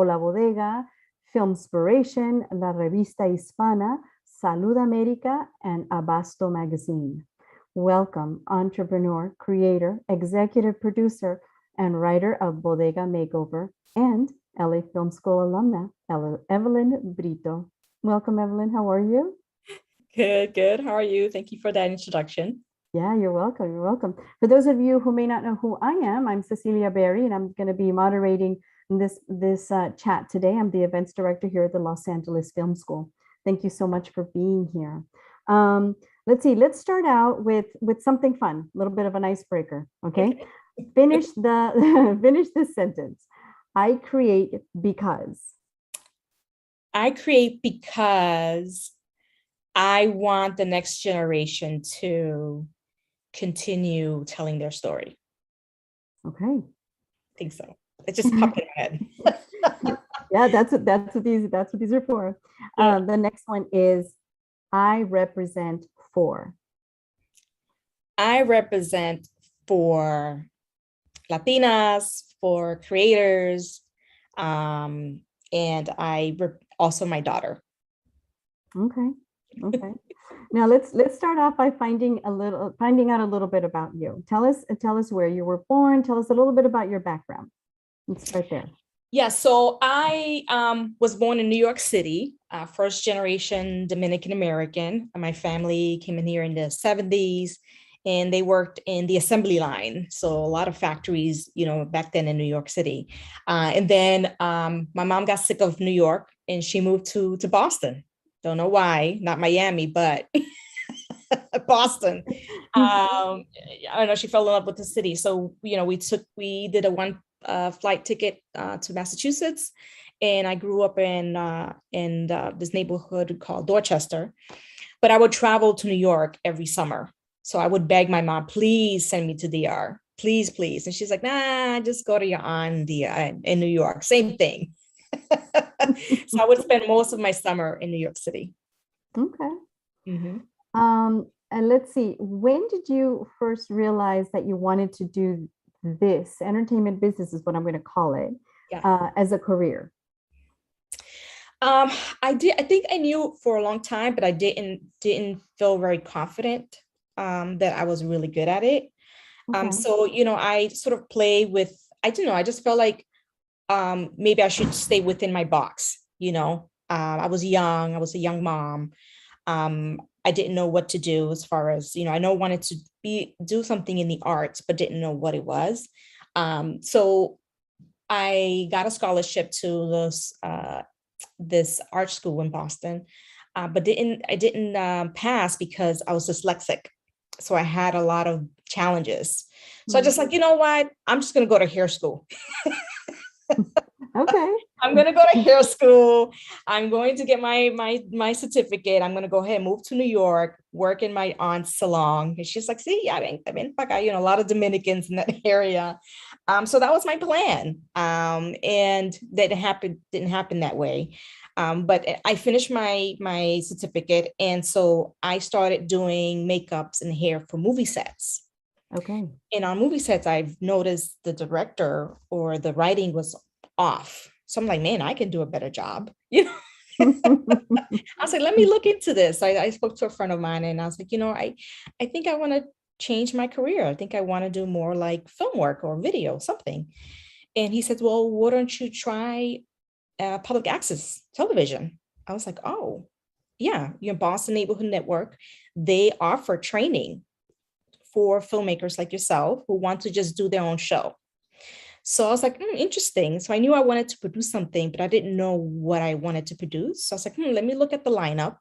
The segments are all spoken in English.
La Bodega, Filmspiration, La Revista Hispana, Salud America, and Abasto Magazine. Welcome, entrepreneur, creator, executive producer, and writer of Bodega Makeover and LA Film School alumna, Evelyn Brito. Welcome, Evelyn. How are you? Good. How are you? Thank you for that introduction. Yeah, you're welcome. You're welcome. For those of you who may not know who I am, I'm Cecilia Berry, and I'm going to be moderating this chat today. I'm the events director here at the Los Angeles Film School. Thank you so much for being here. Let's see. Let's start out with something fun, a little bit of an icebreaker. Okay. Finish this sentence. I create because. I create because I want the next generation to continue telling their story. Okay. I think so. It just popped in my head. Yeah, that's what these are for. Yeah. The next one is I represent for. I represent for Latinas, for creators, and also my daughter. Okay. Now let's start off by finding out a little bit about you. Tell us where you were born. Tell us a little bit about your background. Let's start there. Yeah, so I was born in New York City, first generation Dominican American. My family came in here in the 70s, and they worked in the assembly line. So a lot of factories, back then in New York City. And then my mom got sick of New York and she moved to Boston. Don't know why, not Miami, but Boston. I don't know, she fell in love with the city. So, we did a one flight ticket to Massachusetts. And I grew up in this neighborhood called Dorchester. But I would travel to New York every summer. So I would beg my mom, please send me to DR, please. And she's like, nah, just go to your aunt in New York, same thing. So I would spend most of my summer in New York City. Okay. Mm-hmm. And let's see, when did you first realize that you wanted to do this entertainment business is what I'm going to call it, as a career? I think I knew for a long time, but I didn't feel very confident that I was really good at it. Okay. So, I sort of play with, I don't know, I just felt like maybe I should stay within my box. I was young, I was a young mom. I didn't know what to do as far as, I know I wanted to do something in the arts, but didn't know what it was. So I got a scholarship to this art school in Boston, but I didn't pass because I was dyslexic. So I had a lot of challenges. So I just like, you know what? I'm just going to go to hair school. Okay. I'm going to go to hair school. I'm going to get my certificate. I'm going to go ahead and move to New York, work in my aunt's salon. And she's like, see, I mean, a lot of Dominicans in that area. So that was my plan. And that didn't happen that way. But I finished my certificate. And so I started doing makeups and hair for movie sets. Okay. And on movie sets, I've noticed the director or the writing was off. So I'm like, man, I can do a better job. I was like, let me look into this. I spoke to a friend of mine and I was like, I think I want to change my career. I think I want to do more like film work or video, something. And he said, well, why don't you try public access television? I was like, oh, yeah, your Boston Neighborhood Network. They offer training for filmmakers like yourself who want to just do their own show. So I was like, interesting. So I knew I wanted to produce something, but I didn't know what I wanted to produce. So I was like, let me look at the lineup.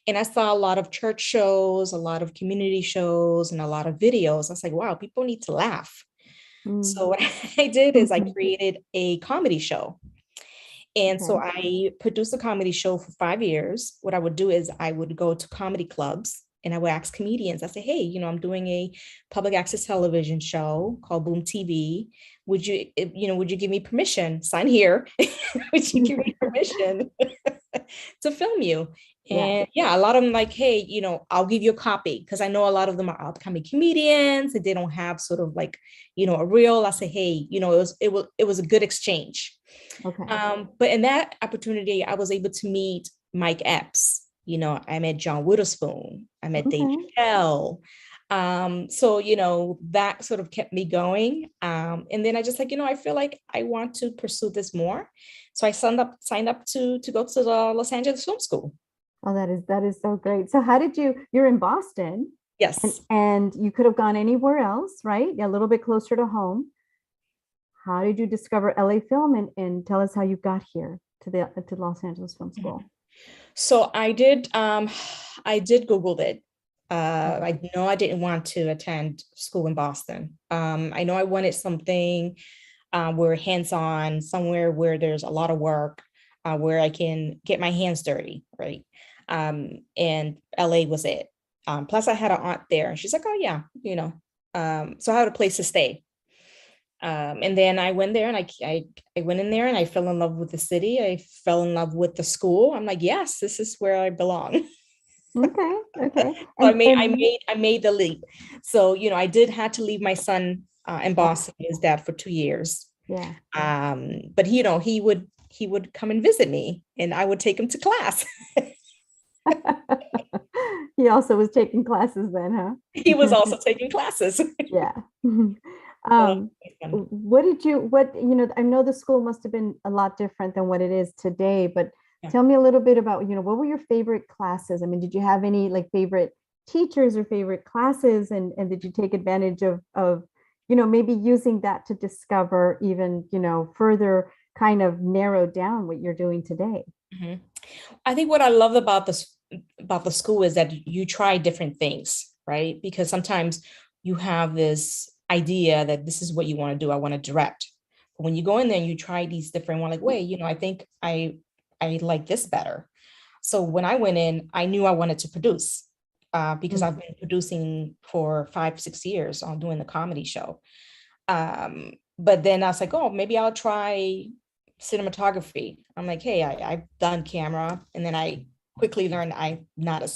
And I saw a lot of church shows, a lot of community shows, and a lot of videos. I was like, wow, people need to laugh. So what I did is I created a comedy show. And so I produced a comedy show for 5 years. What I would do is I would go to comedy clubs and I would ask comedians, I say, hey, I'm doing a public access television show called Boom TV. Would you give me permission? Sign here. Would you give me permission to film you. Yeah. And yeah, a lot of them like, hey, I'll give you a copy, because I know a lot of them are upcoming comedians and they don't have sort of like, a reel. I say, hey, it was a good exchange. Okay. But in that opportunity, I was able to meet Mike Epps. I met John Witherspoon. I met Dave Okay. Chappelle. So, that sort of kept me going. And then I just like, I feel like I want to pursue this more. So I signed up to go to the Los Angeles Film School. Oh, that is so great. So how did you're in Boston Yes. and you could have gone anywhere else, right? A little bit closer to home. How did you discover LA film and tell us how you got here to Los Angeles Film School? So I did Googled it. I know I didn't want to attend school in Boston. I know I wanted something where hands-on, somewhere where there's a lot of work, where I can get my hands dirty, right? And LA was it. Plus I had an aunt there, and she's like, oh yeah, so I had a place to stay. And then I went there, and I went in there, and I fell in love with the city. I fell in love with the school. I'm like, yes, this is where I belong. Okay. Okay. So I And made I and made I made the leap. So I did had to leave my son in Boston, his dad, for 2 years. yeah. But he would come and visit me, and I would take him to class. He also was taking classes then, He was huh? also taking classes. Yeah. So, Um, I know the school must have been a lot different than what it is today, but yeah. tell me a little bit about, what were your favorite classes? I mean, did you have any like favorite teachers or favorite classes? And did you take advantage of, maybe using that to discover even, further kind of narrow down what you're doing today? Mhm. I think what I love about the school is that you try different things, right? Because sometimes you have this idea that this is what you want to do. I want to direct. But when you go in there and you try these different one, like, wait, I think I like this better. So when I went in, I knew I wanted to produce, because I've been producing for 5, 6 years on doing the comedy show. But then I was like, oh, maybe I'll try cinematography. I'm like, hey, I've done camera. And then I quickly learned I'm not a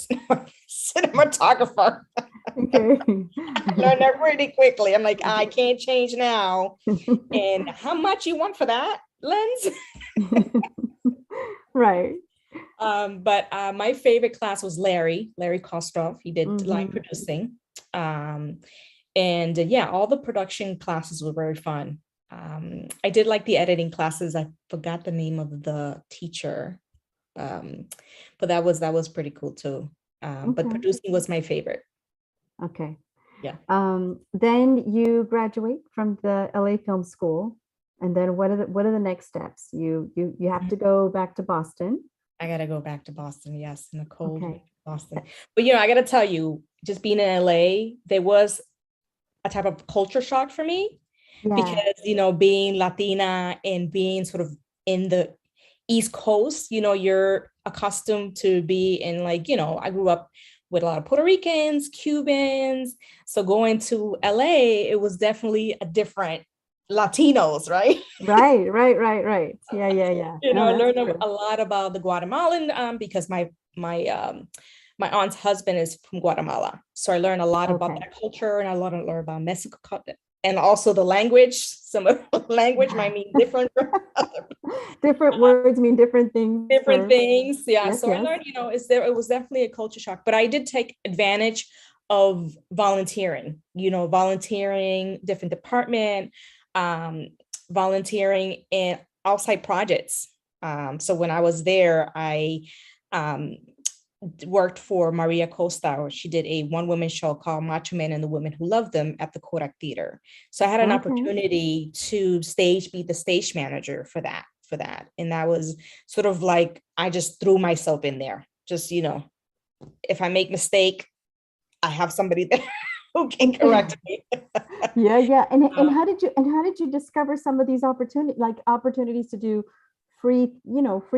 cinematographer. Okay. I learned that really quickly. I'm like, I can't change now. And how much you want for that lens? Right. But my favorite class was Larry Kostoff. He did line Mhm. producing. And yeah, all the production classes were very fun. I did like the editing classes. I forgot the name of the teacher. But that was pretty cool too. But Okay. producing was my favorite. Okay. Yeah. Then you graduate from the LA Film School, and then what are the next steps? You have to go back to Boston. I gotta go back to Boston. Yes, in the cold Okay. Boston. But I gotta tell you, just being in LA, there was a type of culture shock for me, Yeah. because being Latina and being sort of in the East Coast, you're accustomed to be in, like, I grew up with a lot of Puerto Ricans, Cubans. So going to LA, it was definitely a different Latinos, right? Right. Right. Right. Right. Yeah. Yeah. Yeah. No, I that's learned a true. lot about the Guatemalan, because my aunt's husband is from Guatemala. So I learned a lot about Okay. that culture, and I learned about Mexico, and also the language. Some of the language might mean different for Different words mean different things different for, things. Yeah. yes, So I yes. learned, it was definitely a culture shock, but I did take advantage of volunteering different department, um, volunteering in outside projects. So when I was there, I um, worked for Maria Costa. She did a one-woman show called Macho Men and the Women Who Loved Them at the Kodak Theater. So I had an Okay. opportunity to be the stage manager for that. And that was sort of like, I just threw myself in there. Just, if I make mistake, I have somebody there who can Okay. correct me. Yeah, yeah. And Uh, how did you discover some of these opportunities to do free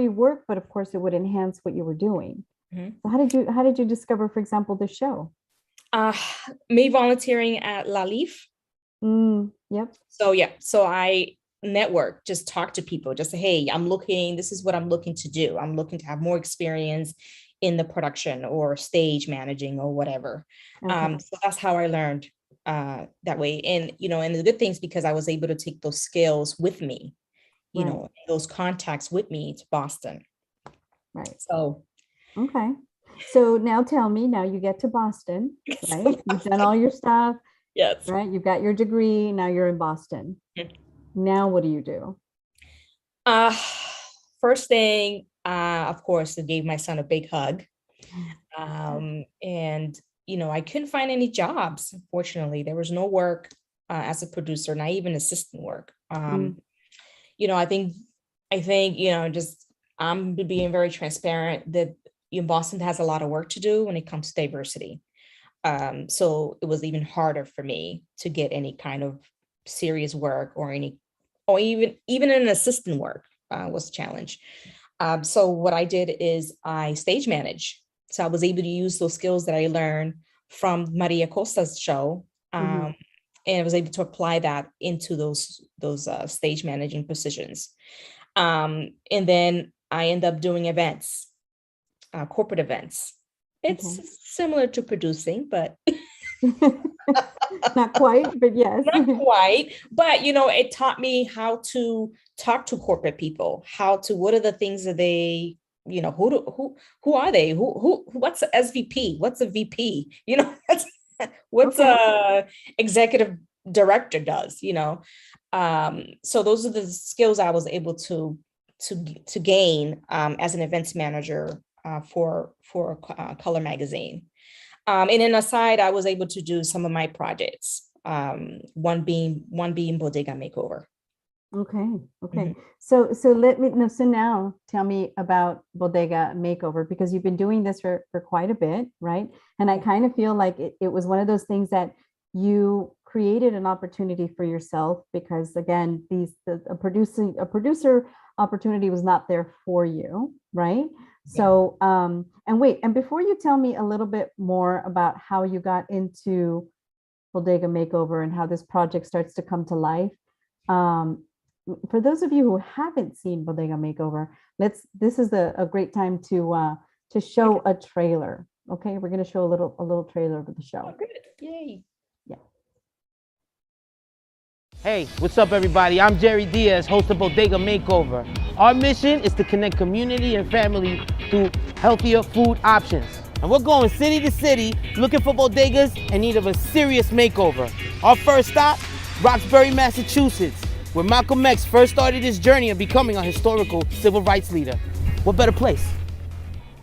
work, but of course it would enhance what you were doing. mhm. So how did you discover, for example, the show? uh, Me volunteering at La Leaf. Yep. So yeah, so I network, just talk to people, just say, hey, this is what I'm looking to do. I'm looking to have more experience in the production or stage managing or whatever. Okay. So that's how I learned that way. And, and the good things, because I was able to take those skills with me, Right. those contacts with me to Boston. Right. So, okay. So now tell me, now you get to Boston, right? You've done all your stuff, yes. right? You've got your degree. Now you're in Boston. Now what do you do? First thing, of course, I gave my son a big hug. And, I couldn't find any jobs. Unfortunately, there was no work as a producer, not even assistant work. I think, just I'm being very transparent that Boston has a lot of work to do when it comes to diversity. So it was even harder for me to get any kind of serious work or even an assistant work was a challenge. So what I did is I stage managed. So I was able to use those skills that I learned from Maria Costa's show. And I was able to apply that into those stage managing positions. And then I end up doing events, corporate events. It's similar to producing, but not quite, but yes. Not quite. But, it taught me how to talk to corporate people, what are the things that they, who are they? What's the SVP? What's a VP? What's a executive director does, so those are the skills I was able to gain as an events manager for Color Magazine. And then aside, I was able to do some of my projects. One being Bodega Makeover. Okay. So let me know. So now tell me about Bodega Makeover, because you've been doing this for quite a bit, right? And I kind of feel like it was one of those things that you created an opportunity for yourself, because again, a producer opportunity was not there for you, right? So and before you tell me a little bit more about how you got into Bodega Makeover and how this project starts to come to life, for those of you who haven't seen Bodega Makeover, this is a great time to show a trailer. Okay, we're going to show a little trailer of the show. Oh, good. Yay. Yeah. Hey, what's up everybody? I'm Jerry Diaz, host of Bodega Makeover. Our mission is to connect community and family through healthier food options. And we're going city to city looking for bodegas in need of a serious makeover. Our first stop, Roxbury, Massachusetts, where Malcolm X first started his journey of becoming a historical civil rights leader. What better place?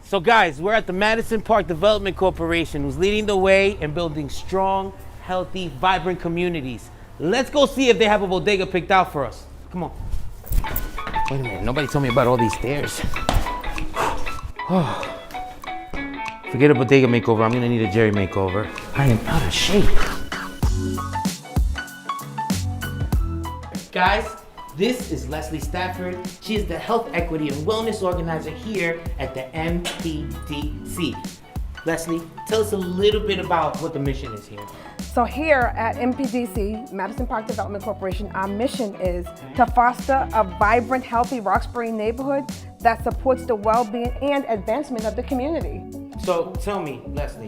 So guys, we're at the Madison Park Development Corporation, who's leading the way in building strong, healthy, vibrant communities. Let's go see if they have a bodega picked out for us. Come on. Wait a minute, nobody told me about all these stairs. Forget a bodega makeover, I'm gonna need a Jerry makeover. I am out of shape. Guys, this is Leslie Stafford. She is the Health Equity and Wellness Organizer here at the MPDC. Leslie, tell us a little bit about what the mission is here. So here at MPDC, Madison Park Development Corporation, our mission is to foster a vibrant, healthy Roxbury neighborhood that supports the well-being and advancement of the community. So tell me, Leslie,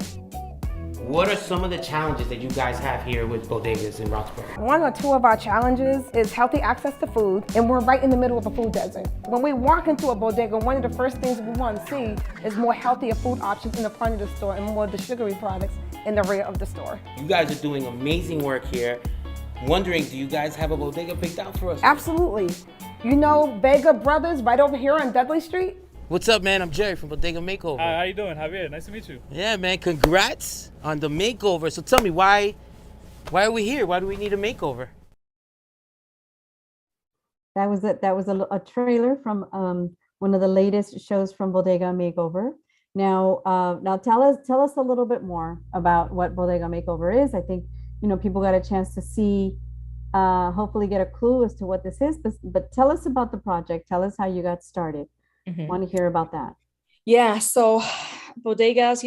what are some of the challenges that you guys have here with bodegas in Roxbury? One or two of our challenges is healthy access to food, and we're right in the middle of a food desert. When we walk into a bodega, one of the first things we want to see is more healthier food options in the front of the store and more of the sugary products in the rear of the store. You guys are doing amazing work here. Wondering, do you guys have a bodega picked out for us? Absolutely. You know Vega Brothers right over here on Dudley Street? What's up, man? I'm Jerry from Bodega Makeover. Hi, how you doing, Javier? Nice to meet you. Yeah, man. Congrats on the makeover. So tell me, why are we here? Why do we need a makeover? That was a trailer from one of the latest shows from Bodega Makeover. Now tell us a little bit more about what Bodega Makeover is. I think people got a chance to see, hopefully get a clue as to what this is. But tell us about the project. Tell us how you got started. Want to hear about that? Yeah, so bodegas,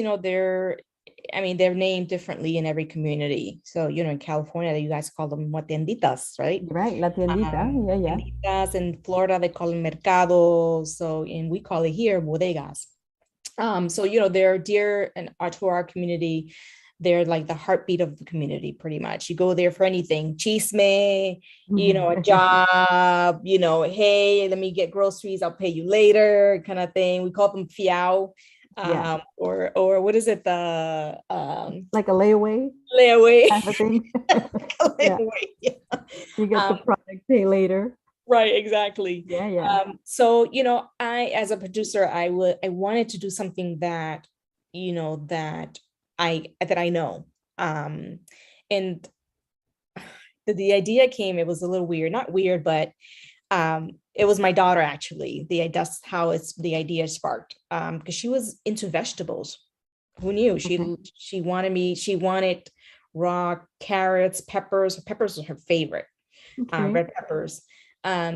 I mean, they're named differently in every community. So, in California, you guys call them what, tienditas, right? Right, la tiendita. Yeah. Tienditas. In Florida, they call them mercados. So, and we call it here bodegas. So, they're dear and to our community. They're like the heartbeat of the community, pretty much. You go there for anything, chisme, a job, hey, let me get groceries, I'll pay you later, kind of thing. We call them fiao. Or what is it? The like a layaway layaway. type of thing. Layaway, yeah. You get the product, pay later. Right, exactly. Yeah. So, I, as a producer, I wanted to do something that, that I know. And the idea came, it was a little weird, not weird, but it was my daughter, actually. That's how the idea sparked, because she was into vegetables. Who knew? She wanted raw carrots, peppers. Peppers are her favorite, red peppers.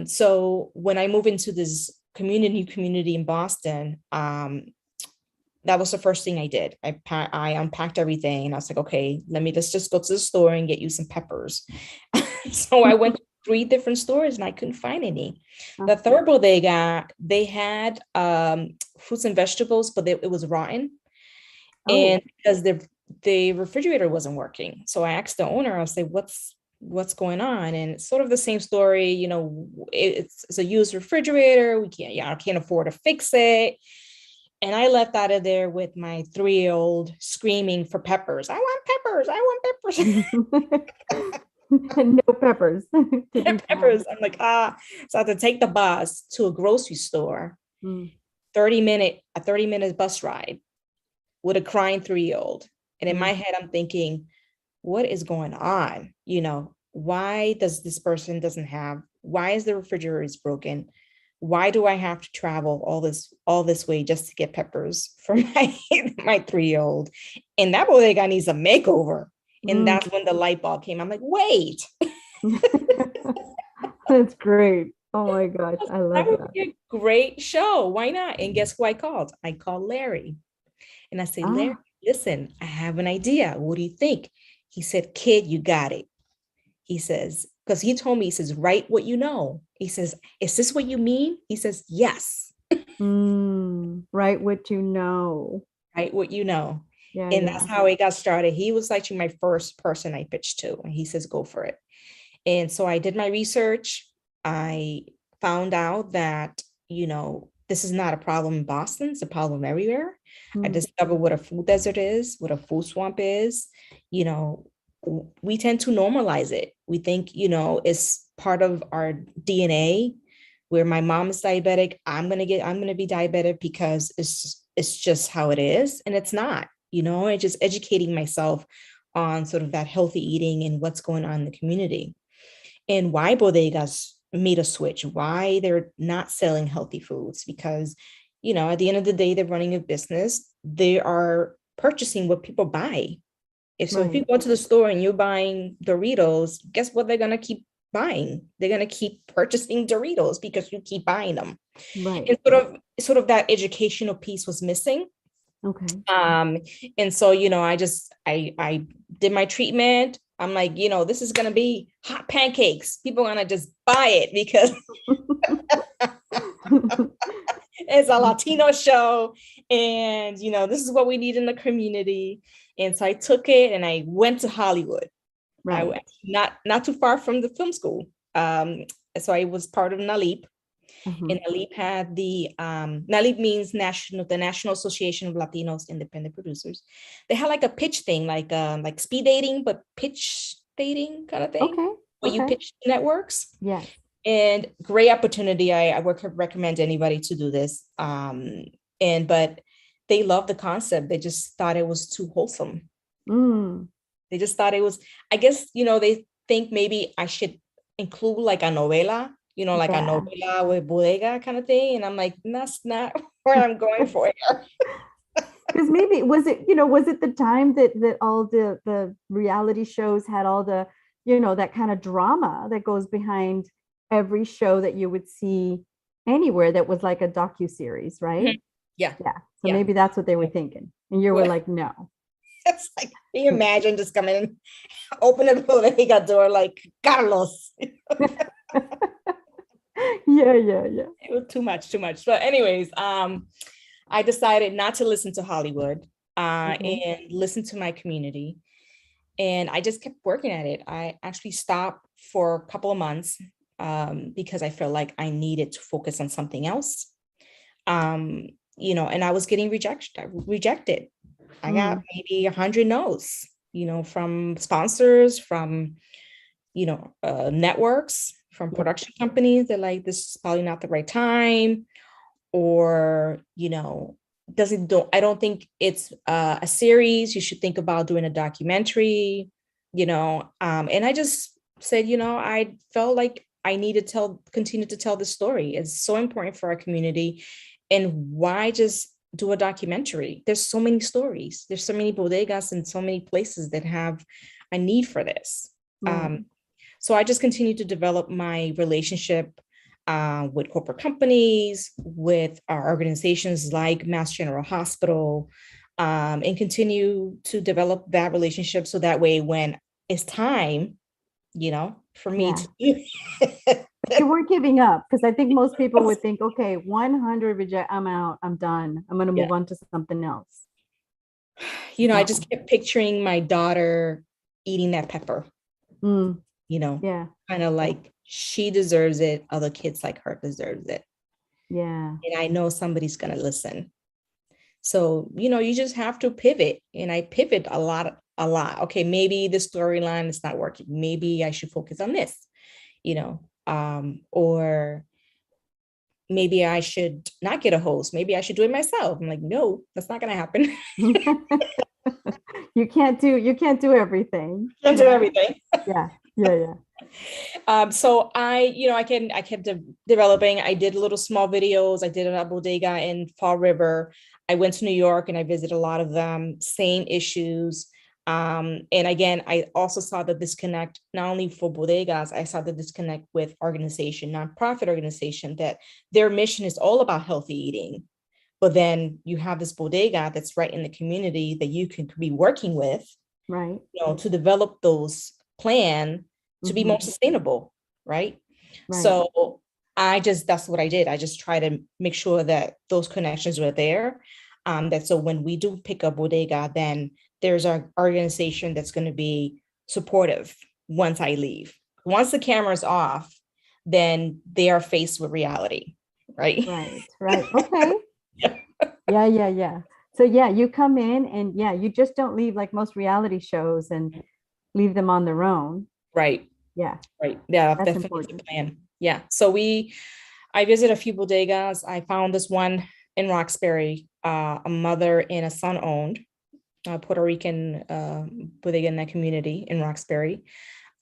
So when I moved into this community in Boston, that was the first thing I did. I unpacked everything and I was like, okay, let's just go to the store and get you some peppers. So I went to 3 different stores and I couldn't find any. The third bodega, they had fruits and vegetables, but it was rotten. And because the refrigerator wasn't working. So I asked the owner, I was like, what's going on? And it's sort of the same story, it's a used refrigerator. I can't afford to fix it. And I left out of there with my 3-year-old screaming for peppers. I want peppers. And no peppers. Peppers. I'm like, So I had to take the bus to a grocery store, 30-minute bus ride with a crying 3-year-old. And in my head, I'm thinking, what is going on? Why does this person why is the refrigerator is broken? Why do I have to travel all this way just to get peppers for my 3-year-old? And that bodega needs a makeover. And that's when the light bulb came. I'm like, wait. That's great. Oh my gosh, I love that. Would be a great show. Why not? And guess who I called? I called Larry. And I said, Larry, listen, I have an idea. What do you think? He said, kid, you got it. He says, because he told me, he says, write what you know. He says, is this what you mean? He says, yes. Write what you know. Write what you know. Yeah, and that's how it got started. He was actually my first person I pitched to. And he says, go for it. And so I did my research. I found out that, this is not a problem in Boston. It's a problem everywhere. I discovered what a food desert is, what a food swamp is. We tend to normalize it. We think, it's part of our DNA. Where my mom is diabetic, I'm gonna be diabetic because it's just how it is, and it's not. And just educating myself on sort of that healthy eating and what's going on in the community, and why bodegas made a switch, why they're not selling healthy foods, because at the end of the day, they're running a business. They are purchasing what people buy. If you go to the store and you're buying Doritos, guess what they're going to keep buying? They're going to keep purchasing Doritos because you keep buying them. Right. And sort of that educational piece was missing. Okay. And so, I did my treatment. I'm like, this is going to be hot pancakes. People are going to just buy it because it's a Latino show. And, this is what we need in the community. And so I took it and I went to Hollywood. Right. I went not too far from the film school. So I was part of NALIP. And NALIP had NALIP means the National Association of Latinos Independent Producers. They had like a pitch thing, like speed dating, but pitch dating kind of thing. Okay. Where you pitch networks. Yeah. And great opportunity. I would recommend anybody to do this. But they loved the concept. They just thought it was too wholesome. They just thought it was, I guess, they think maybe I should include like a novela, like a novela with bodega kind of thing. And I'm like, that's not where I'm going for here. Because maybe, was it the time that all the reality shows had all the, that kind of drama that goes behind every show that you would see anywhere that was like a docuseries, right? Yeah. So maybe that's what they were thinking. And you were like, no. It's like, can you imagine just coming in, open the bodega door like Carlos? Yeah. It was too much. But anyways, I decided not to listen to Hollywood and listen to my community. And I just kept working at it. I actually stopped for a couple of months because I felt like I needed to focus on something else. And I was getting rejected. I got maybe 100 no's, from sponsors, from, networks, from production companies. They're like, this is probably not the right time, or, I don't think it's a series. You should think about doing a documentary, and I just said, I felt like I need to continue to tell the story. It's so important for our community. And why just do a documentary? There's so many stories. There's so many bodegas and so many places that have a need for this. So I just continue to develop my relationship with corporate companies, with our organizations like Mass General Hospital, and continue to develop that relationship. So that way, when it's time, for me to You weren't giving up, because I think most people would think, okay, 100 reject, I'm out, I'm done. I'm going to move on to something else. I just kept picturing my daughter eating that pepper, kind of like she deserves it. Other kids like her deserves it. Yeah. And I know somebody's going to listen. So, you just have to pivot. And I pivot a lot. Okay, maybe the storyline is not working. Maybe I should focus on this, or maybe I should not get a host. Maybe I should do it myself. I'm like, no, that's not going to happen. You can't do everything. Can't do everything. Yeah. So I kept developing. I did little small videos. I did a bodega in Fall River. I went to New York and I visited a lot of them, same issues. And again, I also saw the disconnect, not only for bodegas, I saw the disconnect with nonprofit organization, that their mission is all about healthy eating. But then you have this bodega that's right in the community that you can be working with, right? To develop those plan to be more sustainable, right? So that's what I did. I just try to make sure that those connections were there. That so when we do pick up bodega, then there's an organization that's going to be supportive once I leave. Once the camera's off, then they are faced with reality, right? Right. Okay. Yeah. So you come in and you just don't leave like most reality shows and leave them on their own. Right. Yeah. Right. Yeah, that's definitely the plan. Yeah. So I visit a few bodegas. I found this one in Roxbury, a mother and a son owned Puerto Rican bodega in that community in Roxbury.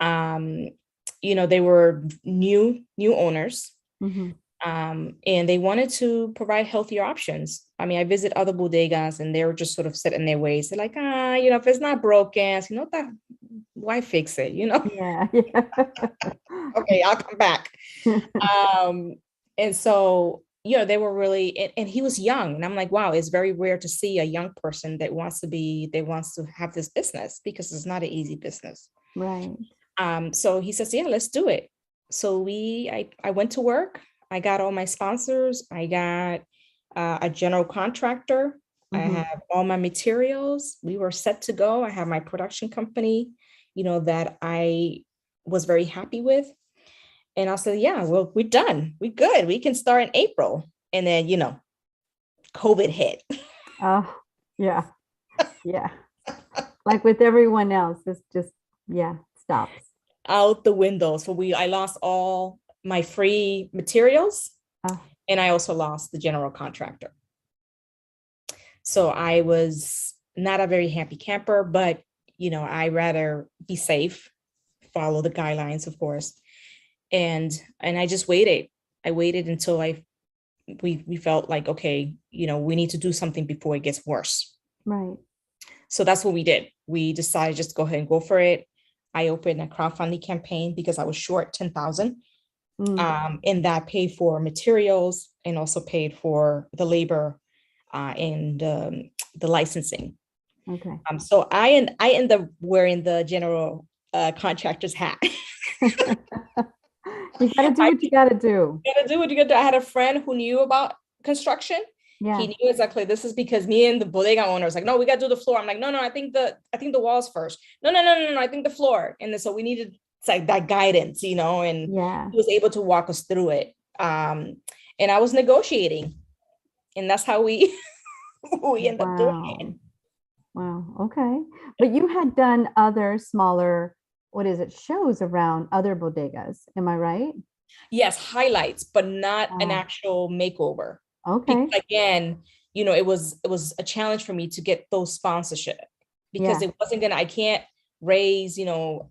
They were new owners. And they wanted to provide healthier options. I mean, I visit other bodegas and they were just sort of set in their ways. They're like, if it's not broken, why fix it? Yeah. Okay, I'll come back. And so, they were really, and he was young. And I'm like, wow, it's very rare to see a young person that wants to have this business, because it's not an easy business. Right. So he says, yeah, let's do it. So I went to work. I got all my sponsors. I got a general contractor. I have all my materials. We were set to go. I have my production company, that I was very happy with. And I said, yeah, well, we're done. We're good. We can start in April. And then, COVID hit. Oh, yeah. Yeah. Like with everyone else, it's just, stops. Out the window. So I lost all my free materials, and I also lost the general contractor. So I was not a very happy camper, but I rather be safe, follow the guidelines, of course. And I just waited. I waited until we felt like, okay, we need to do something before it gets worse. Right. So that's what we did. We decided just to go ahead and go for it. I opened a crowdfunding campaign because I was short 10,000. And that paid for materials and also paid for the labor and the licensing. Okay. So I end up wearing the general contractor's hat. You got to do what you got to do. You gotta do what you gotta do. I had a friend who knew about construction. Yeah. He knew exactly. This is because me and the bodega owner was like, no, we gotta do the floor. I'm like, no, I think the walls first. No, I think the floor. And then, so we needed like that guidance, you know, and Yeah. he was able to walk us through it. And I was negotiating, and that's how we end up doing it. Wow. Okay. But you had done other smaller, what is it, shows around other bodegas. Am I right? Yes, highlights, but not an actual makeover. Okay. Because again, you know, it was a challenge for me to get those sponsorship, because it wasn't I can't raise, you know,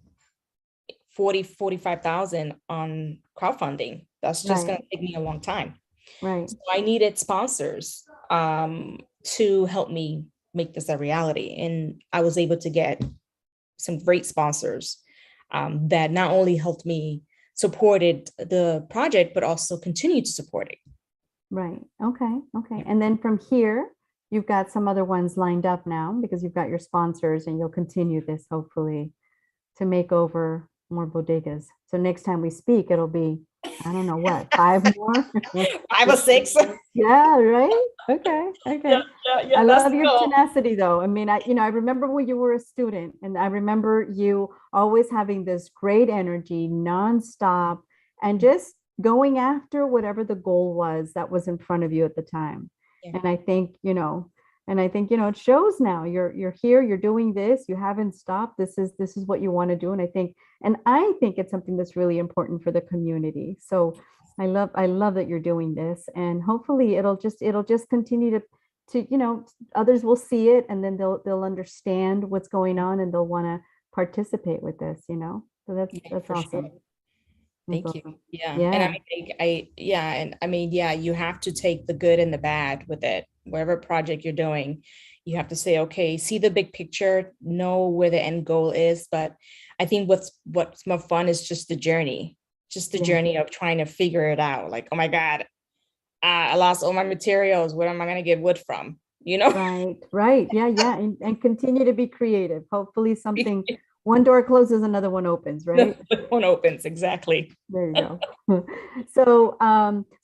45,000 on crowdfunding. That's just gonna take me a long time. Right. So I needed sponsors to help me make this a reality. And I was able to get some great sponsors that not only helped me supported the project, but also continue to support it. Right. Okay. And then from here, you've got some other ones lined up now because you've got your sponsors, and you'll continue this hopefully to make over more bodegas. So next time we speak, it'll be, I don't know what, 5 more? 5 or 6. Yeah, right. Okay. Yeah, I love your tenacity though. I mean, I remember when you were a student, and I remember you always having this great energy nonstop and just going after whatever the goal was that was in front of you at the time. Yeah. And I think, it shows now. You're here, you're doing this, you haven't stopped. This is what you want to do. And I think it's something that's really important for the community. So I love that you're doing this, and hopefully it'll just continue to others will see it, and then they'll understand what's going on, and they'll want to participate with this, so that's awesome. Sure. Thank you. Yeah. Yeah. And I mean, you have to take the good and the bad with it. Whatever project you're doing, you have to say, okay, see the big picture, know where the end goal is. But I think what's more fun is just the journey, journey of trying to figure it out. Like, oh my God, I lost all my materials. Where am I going to get wood from? Right. Yeah. And continue to be creative. Hopefully something, one door closes, another one opens, right? One opens, exactly. There you go. So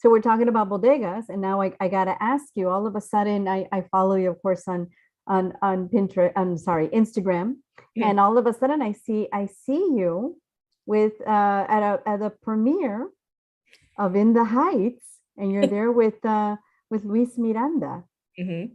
we're talking about bodegas, and now I got to ask you, all of a sudden, I follow you, of course, on Pinterest, Instagram. Yeah. And all of a sudden I see you with at a premiere of In the Heights, and you're there with Luis Miranda. Mm-hmm.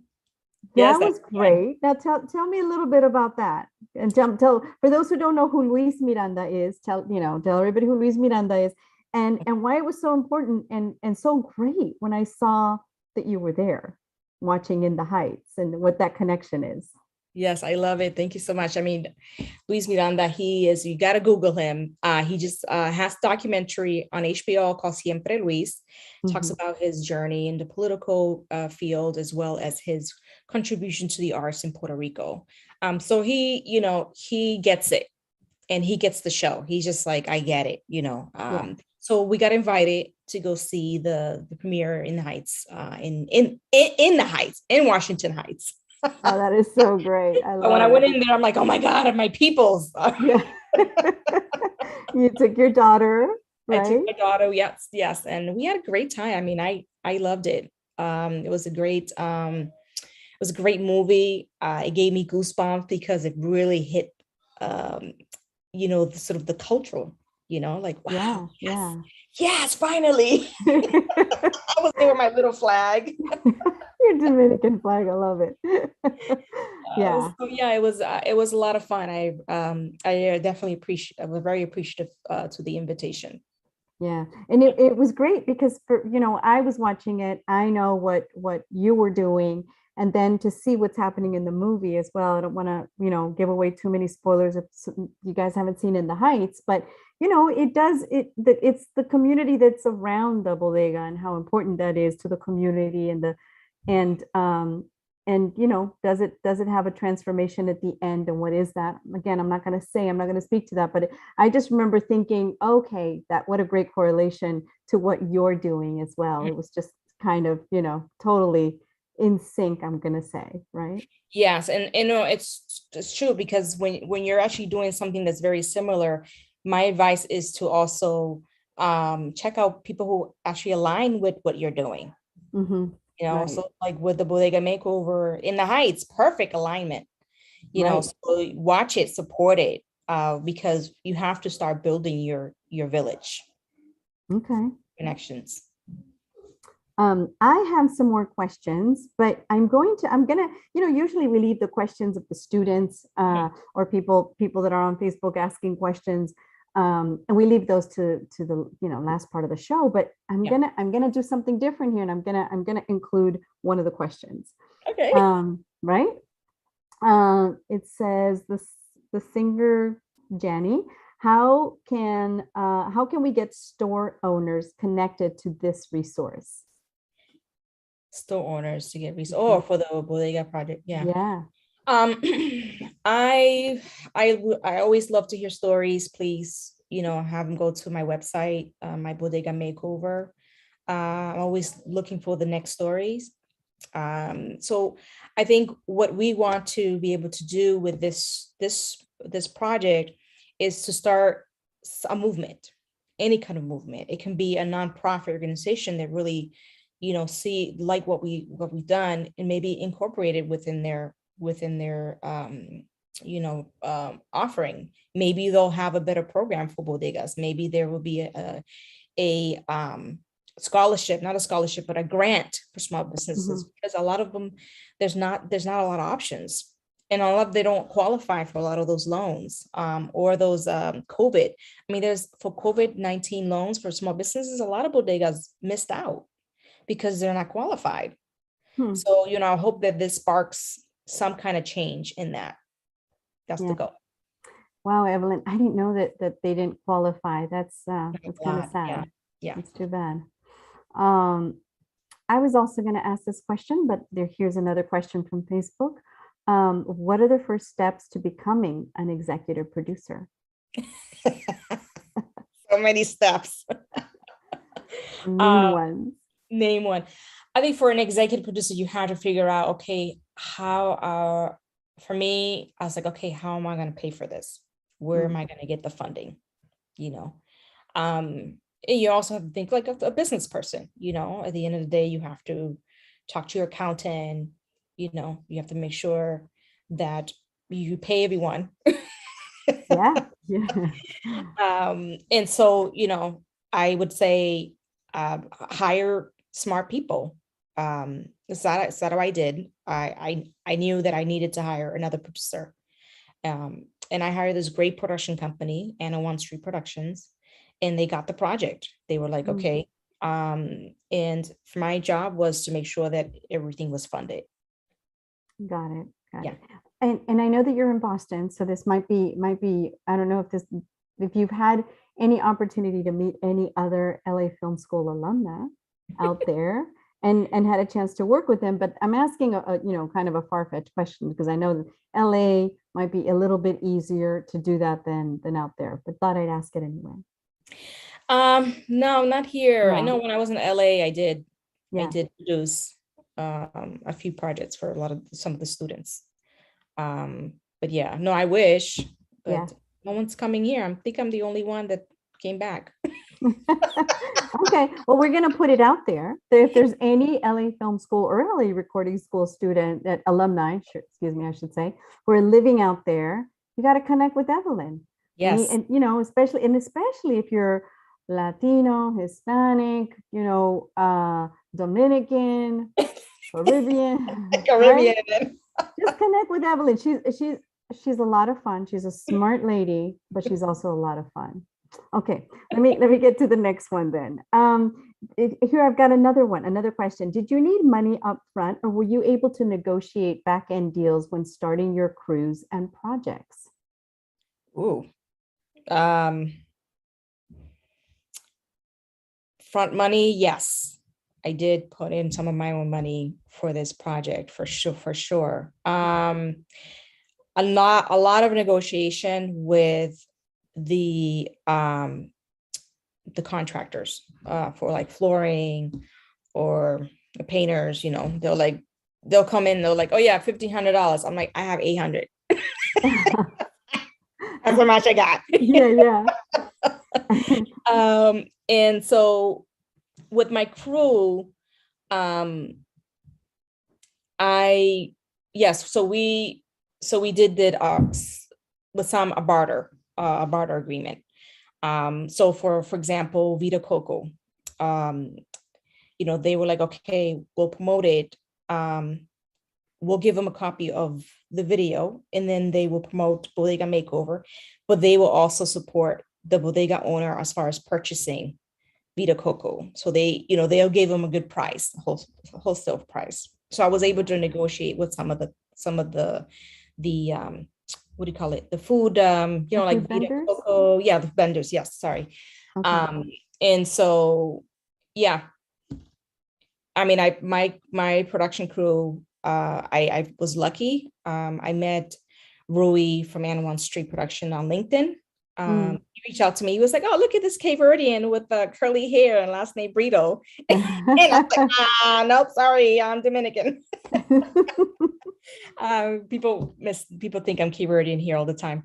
That was great. Now tell me a little bit about that, and tell for those who don't know who Luis Miranda is. Tell everybody who Luis Miranda is, and why it was so important and so great when I saw that you were there watching In the Heights, and what that connection is. Yes, I love it. Thank you so much. I mean, Luis Miranda, you got to Google him. He just has a documentary on HBO called Siempre Luis. Talks about his journey in the political field, as well as his contribution to the arts in Puerto Rico. So he gets it, and he gets the show. He's just like, I get it, So we got invited to go see the premiere in the Heights, in the Heights, in Washington Heights. Oh, that is so great. When I went in there, I'm like, oh my God, my peoples. Yeah. You took your daughter, right? I took my daughter, yes. And we had a great time. I mean, I loved it. It was a great movie. It gave me goosebumps because it really hit, sort of the cultural, like, wow, yes, finally. I was there with my little flag. Your Dominican flag, I love it. Yeah. It was a lot of fun. I definitely I was very appreciative to the invitation. Yeah, and it was great because I was watching it. I know what you were doing, and then to see what's happening in the movie as well. I don't want to give away too many spoilers if you guys haven't seen In the Heights, but it's the community that's around the bodega and how important that is to the community, does it have a transformation at the end, and what is that? Again, I'm not going to speak to that, but I just remember thinking, okay, what a great correlation to what you're doing as well. It was just kind of totally in sync, I'm gonna say, right? Yes, and no, it's true, because when you're actually doing something that's very similar, my advice is to also check out people who actually align with what you're doing. Mm-hmm. Right. So like with the Bodega Makeover in the Heights, perfect alignment. Right. So watch it, support it, because you have to start building your village Okay. connections. I have some more questions, but I'm gonna, usually we leave the questions of the students or people that are on Facebook asking questions. And we leave those to the, last part of the show, but I'm gonna do something different here, and I'm gonna include one of the questions. Okay. Right. It says the singer Jenny, how can we get store owners connected to this resource? Store owners to get resources. For the Bodega project. Yeah. Yeah. I always love to hear stories. Please, have them go to my website, my Bodega Makeover. I'm always looking for the next stories. So I think what we want to be able to do with this project is to start a movement, any kind of movement. It can be a nonprofit organization that really, see like what we've done, and maybe incorporate it within their offering. Maybe they'll have a better program for bodegas. Maybe there will be a scholarship, not a scholarship, but a grant for small businesses, because a lot of them, there's not a lot of options. And a lot of they don't qualify for a lot of those loans, or those COVID. I mean, there's for COVID-19 loans for small businesses, a lot of bodegas missed out because they're not qualified. So, I hope that this sparks some kind of change in that. That's the goal. Wow, Evelyn, I didn't know that they didn't qualify. That's kind of sad. Yeah. It's too bad. I was also going to ask this question, but here's another question from Facebook. What are the first steps to becoming an executive producer? So many steps. Name one. I think for an executive producer, you have to figure out, okay, for me, I was like, okay, how am I going to pay for this? Where am I going to get the funding? And you also have to think like a business person, at the end of the day, you have to talk to your accountant, you have to make sure that you pay everyone. Yeah. And so, I would say, hire smart people. So that's what I did. I knew that I needed to hire another producer. And I hired this great production company, Anna One Street Productions, and they got the project. They were like, okay. And my job was to make sure that everything was funded. Got it. And I know that you're in Boston, so this might be, I don't know if you've had any opportunity to meet any other LA Film School alumni out there and had a chance to work with them, but I'm asking a kind of a far-fetched question, because I know that LA might be a little bit easier to do that than out there, but thought I'd ask it anyway. No, not here. No. I know when I was in LA, I did produce a few projects for some of the students. But yeah, no, I wish, but no one's coming here. I think I'm the only one that came back. Okay, well, we're going to put it out there that if there's any LA Film School or LA Recording School student, that alumni, I should say, who are living out there, you got to connect with Evelyn. Yes. And especially if you're Latino, Hispanic, Dominican, Caribbean. Right? Just connect with Evelyn. She's a lot of fun. She's a smart lady, but she's also a lot of fun. Okay, let me get to the next one then. Here I've got another question. Did you need money up front, or were you able to negotiate back-end deals when starting your crews and projects? Ooh. Front money, yes. I did put in some of my own money for this project for sure. A lot of negotiation with the contractors for like flooring or the painters. They're like, they'll come in, they're like, oh yeah, $1,500. I'm like, I have 800. That's how much I got. Yeah. And so with my crew, so we did with some a barter agreement. So for example, Vita Coco, they were like, okay, we'll promote it. We'll give them a copy of the video, and then they will promote Bodega Makeover, but they will also support the bodega owner as far as purchasing Vita Coco. So they'll give them a good price, wholesale price. So I was able to negotiate with some of the what do you call it? The food, like Vita vendors? Coco. Yeah, the vendors. Yes, sorry. Okay. And so, yeah. I mean, my production crew, I was lucky. I met Rui from Anawan Street Production on LinkedIn. He reached out to me. He was like, "Oh, look at this Cape Verdean with curly hair and last name Brito." And I was like, "Nope, sorry, I'm Dominican." People think I'm Cape Verdean here all the time.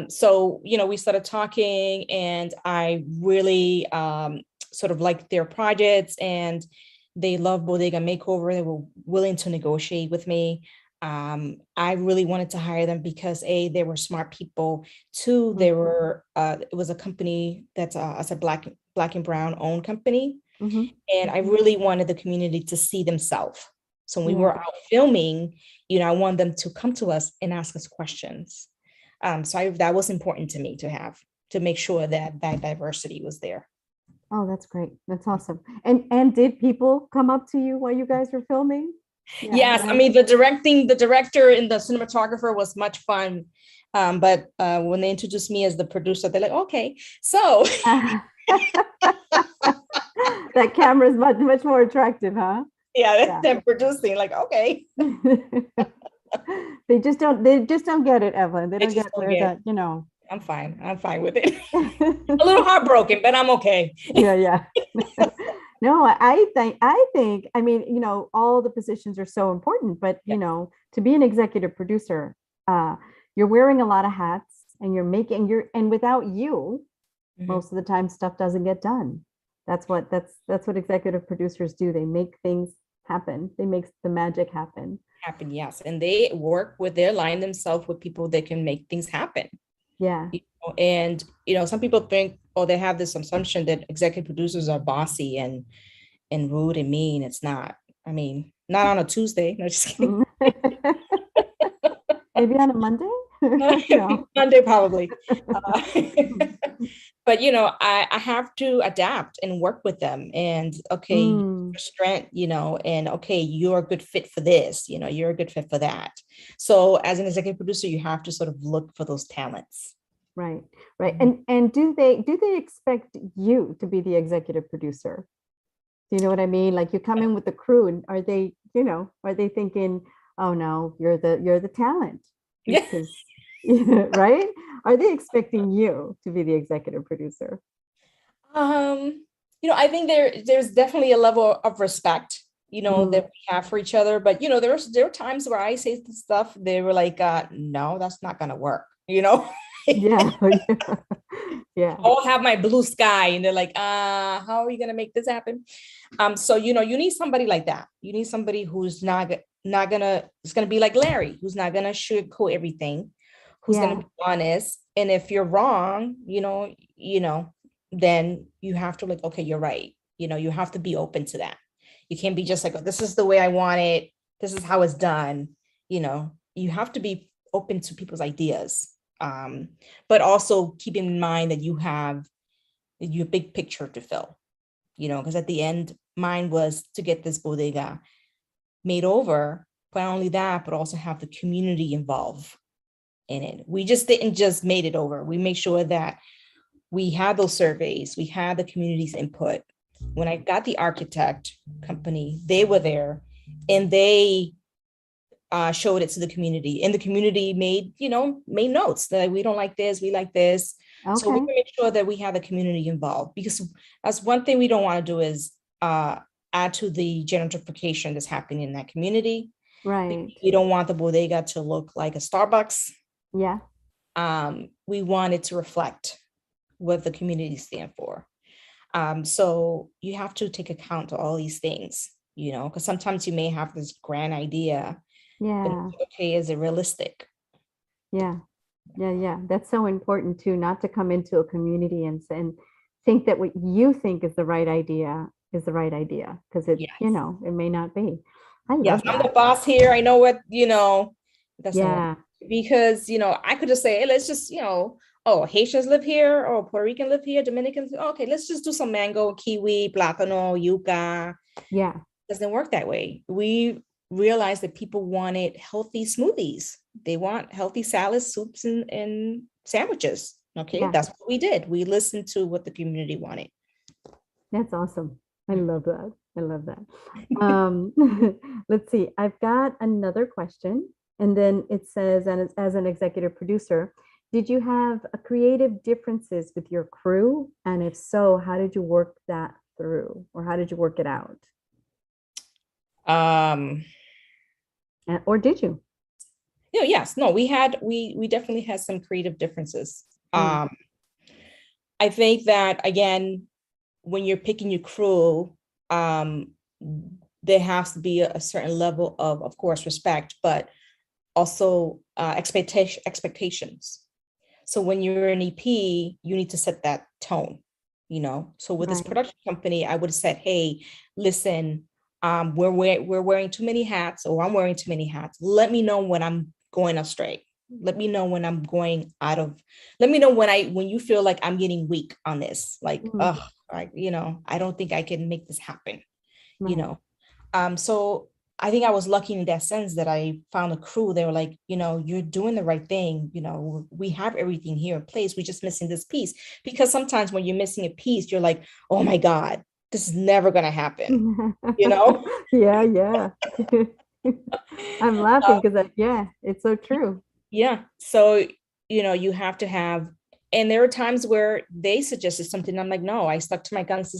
So we started talking, and I really sort of liked their projects, and they love Bodega Makeover. They were willing to negotiate with me. I really wanted to hire them because A, they were smart people. Two, they were, it was a company that's a black and brown owned company. And I really wanted the community to see themselves. So when we were out filming, I wanted them to come to us and ask us questions. So that was important to me to make sure that diversity was there. Oh, that's great. That's awesome. And did people come up to you while you guys were filming? Yes, I mean, the director and the cinematographer was much fun. But when they introduced me as the producer, they're like, okay, so. That camera is much more attractive, huh? Yeah, they're producing, like, okay. They just don't get it, Evelyn. They don't get that, I'm fine with it. A little heartbroken, but I'm okay. Yeah. No, I think, I mean, all the positions are so important, but to be an executive producer, you're wearing a lot of hats, and and without you, most of the time stuff doesn't get done. That's what executive producers do. They make things happen. They make the magic happen. Yes. And they align themselves with people that can make things happen. Yeah. And some people think, they have this assumption that executive producers are bossy and rude and mean. It's not. I mean, not on a Tuesday. No, just kidding. Maybe on a Monday. No. Monday probably. But I have to adapt and work with them. And your strength, and okay, you're a good fit for this. You're a good fit for that. So as an executive producer, you have to sort of look for those talents. Right. And do they expect you to be the executive producer? Do you know what I mean? Like, you come in with the crew, and are they thinking, oh no, you're the talent? Because, right? Are they expecting you to be the executive producer? I think there's definitely a level of respect, that we have for each other. But there are times where I say stuff, they were like, no, that's not gonna work, Yeah. I'll have my blue sky, and they're like, how are we gonna make this happen? So you need somebody like that. You need somebody who's it's gonna be like Larry, who's not gonna sugarcoat everything, who's gonna be honest. And if you're wrong, then you have to, like, okay, you're right. You have to be open to that. You can't be just like, oh, this is the way I want it, this is how it's done. You have to be open to people's ideas. But also keep in mind that you have your big picture to fill, because at the end, mine was to get this bodega made over, but not only that, but also have the community involved in it. We just didn't just made it over. We made sure that we had those surveys, we had the community's input. When I got the architect company, they were there, and they showed it to the community, and the community made notes that we don't like this, we like this. Okay. So we make sure that we have the community involved, because that's one thing we don't want to do is add to the gentrification that's happening in that community. Right. We don't want the bodega to look like a Starbucks. Yeah. We want it to reflect what the community stand for. So you have to take account of all these things, you know, because sometimes you may have this grand idea, but Yeah. okay, is it realistic? Yeah. Yeah. That's so important too, not to come into a community and think that what you think is the right idea is the right idea, because it, Yes. you know, it may not be. I Yes, love I'm the that. boss here. I know what, you know, that's not Yeah. because, you know, I could just say, hey, let's just, you know, oh, Haitians live here, or Puerto Rican live here, Dominicans, okay, let's just do some mango, kiwi, plátano, yuca. Yeah. Doesn't work that way. We realized that people wanted healthy smoothies. They want healthy salads, soups, and sandwiches. Okay, Yeah. that's what we did. We listened to what the community wanted. That's awesome. I love that. I love that. Let's see. I've got another question. And then it says, and as an executive producer, did you have a creative differences with your crew? And if so, how did you work that through, or how did you work it out? Or did you? You know, yes, no, we definitely had some creative differences. I think that again, when you're picking your crew, there has to be a certain level of course, respect, but also expectations. So when you're an EP, you need to set that tone, you know. So with this production company, I would have said, hey, listen, we're wearing too many hats, or I'm wearing too many hats. Let me know when I'm going astray. Let me know when I'm going out of, let me know when you feel like I'm getting weak on this, like, you know, I don't think I can make this happen, you know. So I think I was lucky in that sense that I found a crew. They were like, you know, you're doing the right thing. You know, we have everything here in place. We're just missing this piece. Because sometimes when you're missing a piece, you're like, oh my God, this is never going to happen. You know? Yeah. I'm laughing because yeah, it's so true. Yeah. So, you know, you have to have, and there are times where they suggested something. I'm like, no, I stuck to my guns.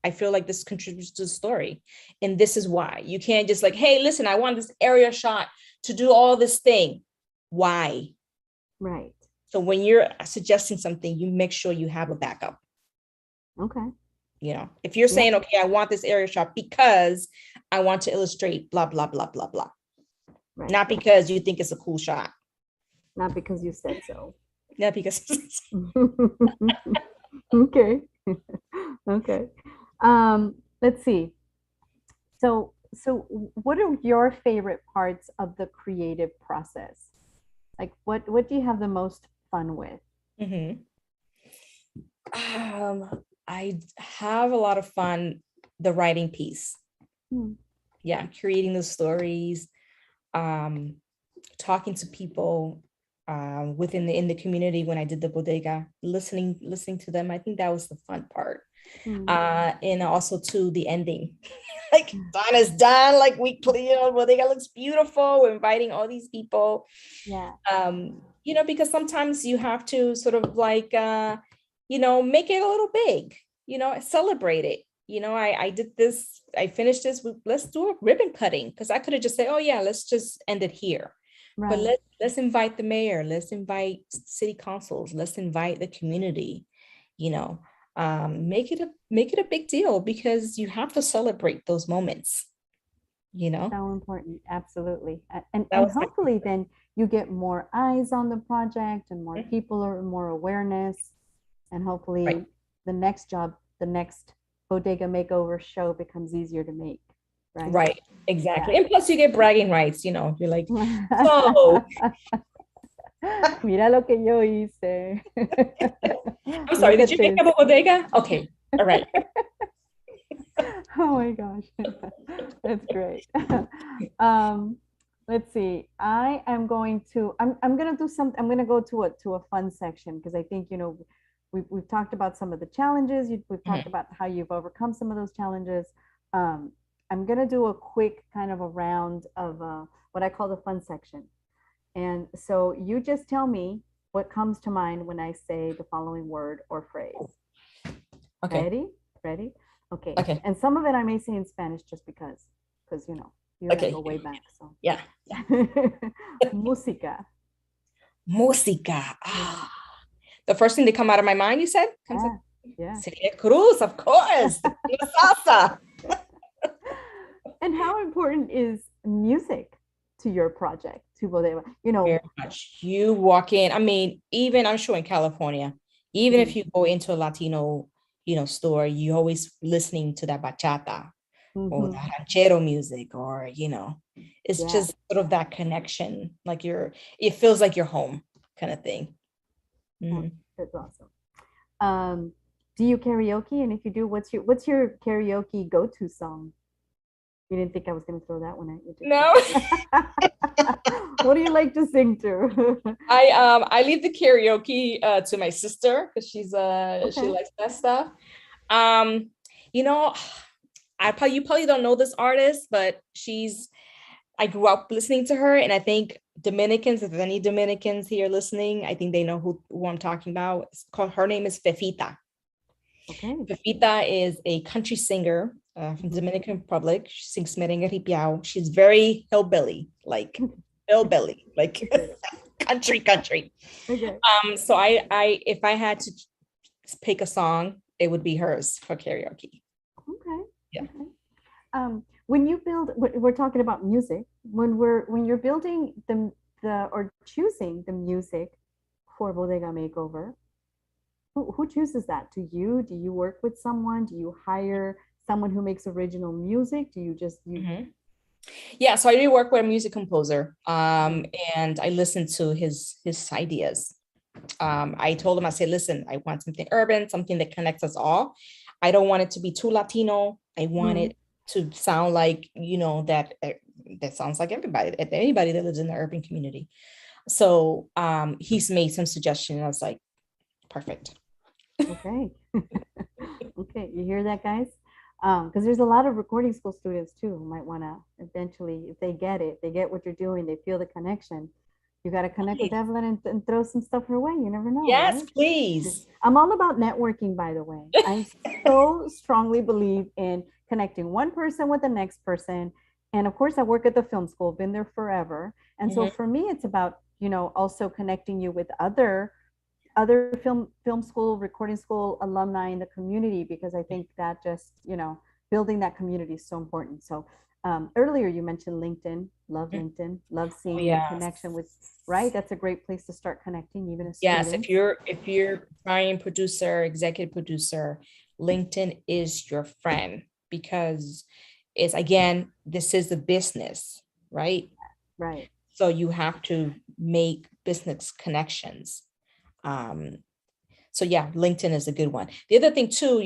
I feel like this contributes to the story. And this is why. You can't just like, hey, listen, I want this area shot to do all this thing. Why? Right. So when you're suggesting something, you make sure you have a backup. Okay. You know, if you're saying, okay, I want this area shot because I want to illustrate blah, blah, blah, blah, blah. Right. Not because you think it's a cool shot. Not because you said so. Not because. Okay. Okay. Let's see. So what are your favorite parts of the creative process? Like what do you have the most fun with? I have a lot of fun, the writing piece. Yeah, creating the stories, talking to people in the community when I did the bodega, listening to them. I think that was the fun part. And also to the ending. Like Donna's done, like we clear, bodega looks beautiful. We're inviting all these people. Yeah. You know, because sometimes you have to sort of like you know, make it a little big, you know, celebrate it. You know, I did this, I finished this, let's do a ribbon cutting, because I could have just said, oh yeah, let's just end it here. Right. But let's invite the mayor, let's invite city councils, let's invite the community, you know, make it a big deal, because you have to celebrate those moments, you know. So important, absolutely. And hopefully then you get more eyes on the project and more people, or more awareness. And hopefully the next Bodega Makeover show becomes easier to make, right? Right, exactly. Yeah. And plus you get bragging rights, you know, you're like, so. Mira lo que yo hice. I'm sorry, did you make up a bodega? Okay, all right. Oh my gosh, that's great. Let's see. I'm going to go to a fun section, because I think, you know, we've talked about some of the challenges. We've talked about how you've overcome some of those challenges. I'm going to do a quick kind of a round of what I call the fun section. And so you just tell me what comes to mind when I say the following word or phrase. Okay. Ready? Okay. Okay. And some of it I may say in Spanish just because you know, you and I Okay. go way back. So Yeah. música. Música. Ah. The first thing that come out of my mind, you said? Yeah. Celia Cruz, of course. Salsa. And how important is music to your project, to Bodega? You know, Very much. You walk in, I mean, even I'm sure in California, even if you go into a Latino, store, you always listening to that bachata or that ranchero music, or, it's just sort of that connection. Like it feels like you're home kind of thing. That's awesome. Do you karaoke? And if you do, what's your karaoke go-to song? You didn't think I was going to throw that one at you, did No. you? What do you like to sing to? I leave the karaoke to my sister because she likes that stuff. You probably don't know this artist, but I grew up listening to her, and I think Dominicans, if there's any Dominicans here listening, I think they know who I'm talking about. Her name is Fefita. Okay. Fefita is a country singer from the Dominican Republic. She sings merengue ripiao. She's very hillbilly, like country. Okay. So I if I had to pick a song, it would be hers for karaoke. Okay. Yeah. Okay. When you build, we're talking about music. When you're building or choosing the music for Bodega Makeover, who chooses that? Do you work with someone? Do you hire someone who makes original music? Do you just Yeah, so I do work with a music composer, and I listen to his ideas. I told him, I said, listen, I want something urban, something that connects us all. I don't want it to be too Latino. I want it to sound like, that sounds like anybody that lives in the urban community. So he's made some suggestions. I was like, perfect. Okay. Okay, you hear that, guys? Because there's a lot of recording school students too who might want to eventually, if they get what you're doing, they feel the connection. You got to connect with Evelyn and throw some stuff her way. You never know. Yes, right? please. I'm all about networking, by the way. I so strongly believe in connecting one person with the next person. And of course, I work at the film school, been there forever. And so for me, it's about, also connecting you with other film school, recording school alumni in the community, because I think that just, building that community is so important. So earlier you mentioned LinkedIn, love LinkedIn, love seeing the connection with, right? That's a great place to start connecting, even as yes, students. if you're writing producer, executive producer, LinkedIn is your friend, because this is the business, right? Right. So you have to make business connections. So yeah, LinkedIn is a good one. The other thing too,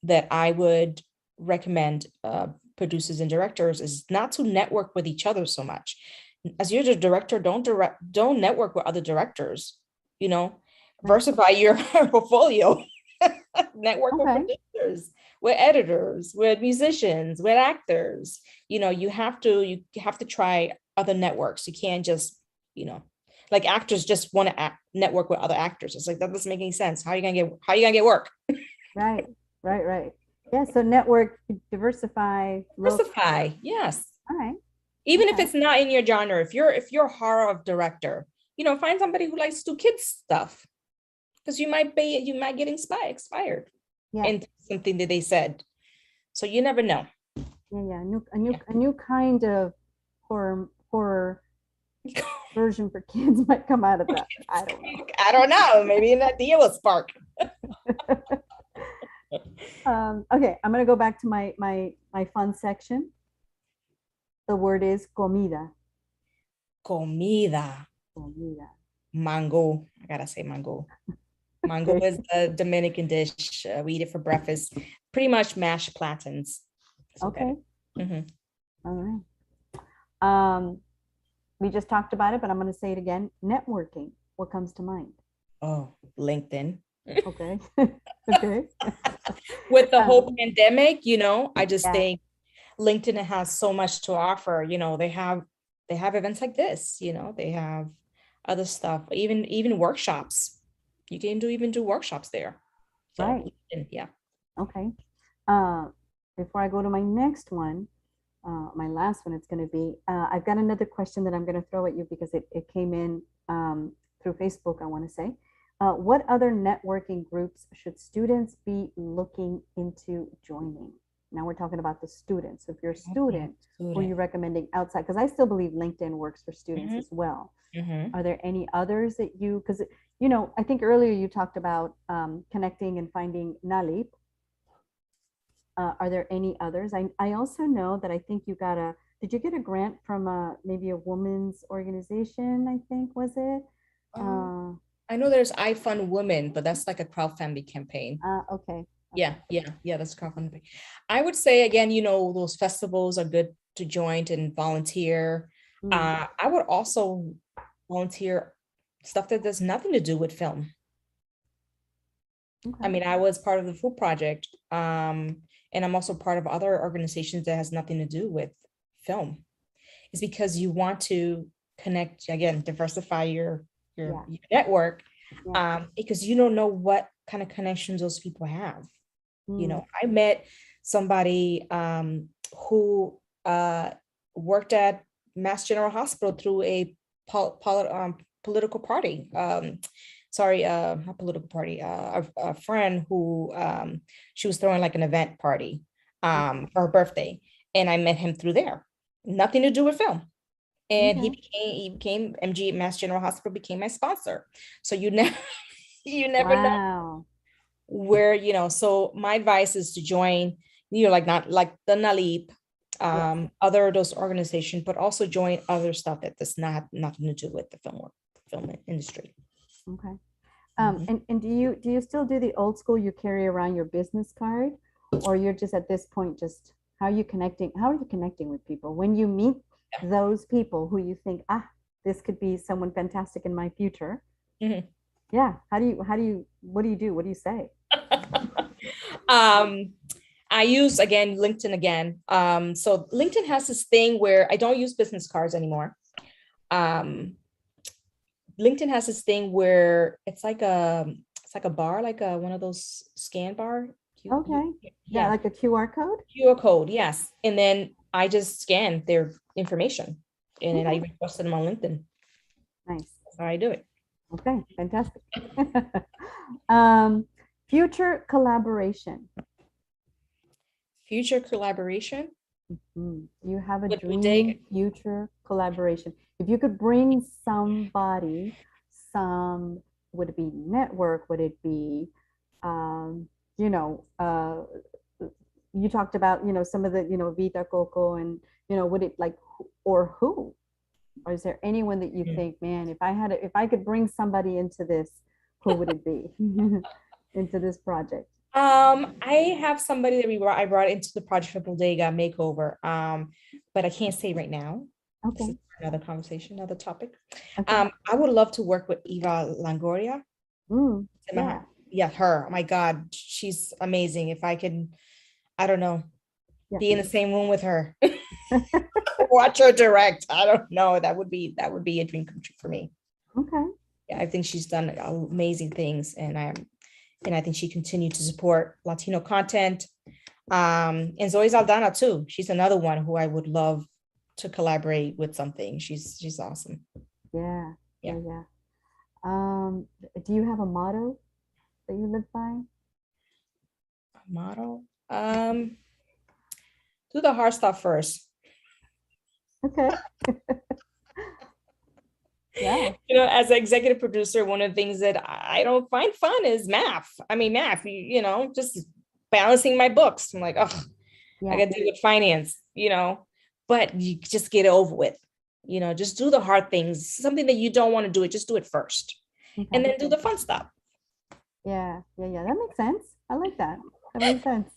that I would recommend producers and directors is not to network with each other so much. As you're the director, don't network with other directors, diversify your portfolio. Network with producers, with editors, with musicians, with actors. You have to try other networks. You can't just, like actors just want to network with other actors. It's like, that doesn't make any sense. How are you gonna get work? Right. Yeah. So network, diversify. Yes. All right. Even if it's not in your genre, if you're a horror director, find somebody who likes to do kids stuff, because you might get inspired into something that they said. So you never know. Yeah. A new kind of horror version for kids might come out of that. I don't know. Maybe an idea will spark. Okay, I'm gonna go back to my fun section. The word is comida. Comida. Mango. I gotta say mango. Mango is a Dominican dish. We eat it for breakfast. Pretty much mashed plantains. Okay. All right. We just talked about it, but I'm going to say it again. Networking. What comes to mind? Oh, LinkedIn. Okay. Okay. With the whole pandemic, I just think LinkedIn has so much to offer. They have events like this. They have other stuff, even workshops. You can even do workshops there. So, right. LinkedIn, yeah. Okay. Uh, before I go to my next one, my last one, it's going to be, I've got another question that I'm going to throw at you because it came in through Facebook, I want to say. What other networking groups should students be looking into joining? Now we're talking about the students. So if you're a student, who are you recommending outside? Because I still believe LinkedIn works for students as well. Are there any others that you, because, you know, I think earlier you talked about connecting and finding NALIP. Are there any others? I also know that I think you got did you get a grant from maybe a women's organization, I think, was it? I know there's I Fund Women, but that's like a crowdfunding campaign. Okay. Yeah, that's crowdfunding. I would say again, you know, those festivals are good to join and volunteer. I would also volunteer stuff that has nothing to do with film. Okay. I mean, I was part of the food project, and I'm also part of other organizations that has nothing to do with film. It's because you want to connect, again, diversify your network, because you don't know what kind of connections those people have. You know, I met somebody who worked at Mass General Hospital through a political party. Not political party, a friend who she was throwing like an event party for her birthday. And I met him through there. Nothing to do with film. And he became MG Mass General Hospital became my sponsor. So you never know where, you know. So my advice is to join, you know, like not like the NALIP, other those organizations, but also join other stuff that does nothing to do with the film industry. Okay. And do you still do the old school, you carry around your business card, or you're just at this point, just how are you connecting with people when you meet those people who you think, this could be someone fantastic in my future? Yeah. What do you do? What do you say? I use, again, LinkedIn again. So LinkedIn has this thing where I don't use business cards anymore. LinkedIn has this thing where it's like a bar, like one of those scan bar. Okay. Yeah, like a QR code? QR code, yes. And then I just scan their information and then I even post them on LinkedIn. Nice. That's how I do it. Okay, fantastic. Future collaboration. Future collaboration? You have a dream future collaboration. If you could bring somebody, would it be network? Would it be, you know, you talked about, you know, some of the, you know, Vita Coco and, you know, would it like, or who? Or is there anyone that you think, man, if I could bring somebody into this, who would it be? Into this project? I have somebody that I brought into the project for Bodega Makeover, but I can't say right now. Okay. Another conversation, another topic. Okay. I would love to work with Eva Longoria. Yeah, her. Oh my God, she's amazing. If I can, I don't know, be in the same room with her, watch her direct. I don't know. That would be a dream come true for me. Okay. Yeah, I think she's done amazing things, and I think she continued to support Latino content. And Zoe Aldana too. She's another one who I would love to collaborate with something. She's awesome. Yeah. Do you have a motto that you live by? A motto? Do the hard stuff first. Okay. Yeah. You know, as an executive producer, one of the things that I don't find fun is math. I mean, math, you know, just balancing my books. I'm like, oh, I got to deal with finance, you know, but you just get it over with, you know, just do the hard things, something that you don't want to do it, just do it first. Okay. And then do the fun stuff. Yeah. That makes sense. I like that. That makes sense.